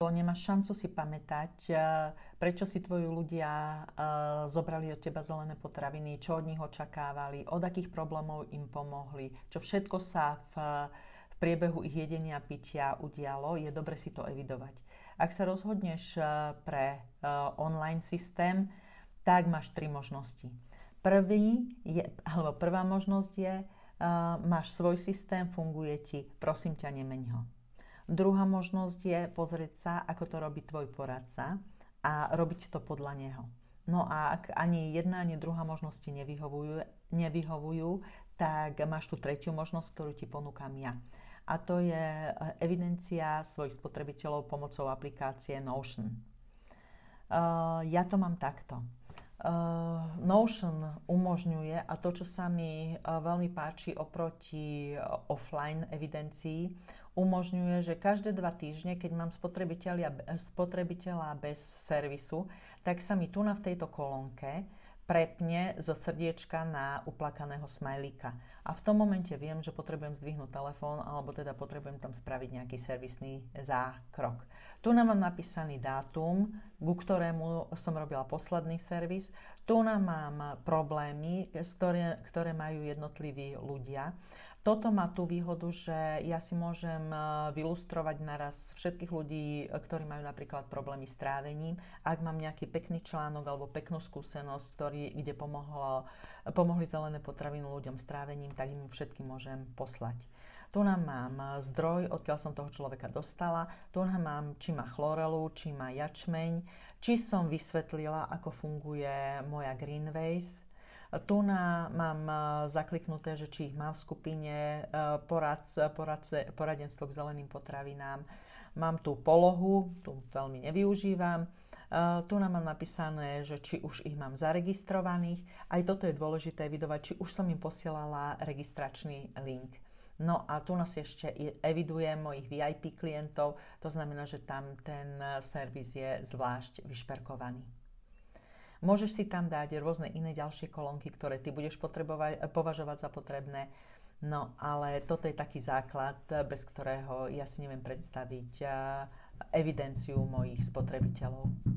lebo nemáš šancu si pamätať, prečo si tvoji ľudia zobrali od teba zelené potraviny, čo od nich očakávali, od akých problémov im pomohli, čo všetko sa v priebehu ich jedenia a pitia udialo, je dobre si to evidovať. Ak sa rozhodneš pre online systém, tak máš 3 možnosti. Prvá možnosť je, máš svoj systém, funguje ti, prosím ťa, nemeň ho. Druhá možnosť je pozrieť sa, ako to robí tvoj poradca a robiť to podľa neho. No a ak ani jedna, ani druhá možnosť ti nevyhovujú, tak máš tú tretiu možnosť, ktorú ti ponúkam ja. A to je evidencia svojich spotrebiteľov pomocou aplikácie Notion. Ja to mám takto. Notion umožňuje, a to, čo sa mi veľmi páči oproti offline evidencii, umožňuje, že každé 2 týždne, keď mám spotrebiteľa bez servisu, tak sa mi tu v tejto kolónke prepne zo srdiečka na uplakaného smajlíka. A v tom momente viem, že potrebujem zdvihnúť telefón, alebo teda potrebujem tam spraviť nejaký servisný zákrok. Tu nám mám napísaný dátum, ku ktorému som robila posledný servis. Tu nám mám problémy, ktoré majú jednotliví ľudia. Toto má tú výhodu, že ja si môžem vylustrovať naraz všetkých ľudí, ktorí majú napríklad problémy s trávením. Ak mám nejaký pekný článok alebo peknú skúsenosť, kde pomohli zelené potraviny ľuďom s trávením, tak im všetkým môžem poslať. Tu nám mám zdroj, odkiaľ som toho človeka dostala. Tu nám mám, či má chlorelu, či má jačmeň, či som vysvetlila, ako funguje moja Greenways. Tu mám zakliknuté, že či ich mám v skupine, poradenstvo k zeleným potravinám. Mám tu polohu, tu veľmi nevyužívam. Tu nám mám napísané, že či už ich mám zaregistrovaných. Aj toto je dôležité evidovať, či už som im posielala registračný link. No a tu nás ešte evidujem mojich VIP klientov, to znamená, že tam ten servis je zvlášť vyšperkovaný. Môžeš si tam dať rôzne iné ďalšie kolónky, ktoré ty budeš považovať za potrebné. No, ale toto je taký základ, bez ktorého ja si neviem predstaviť evidenciu mojich spotrebiteľov.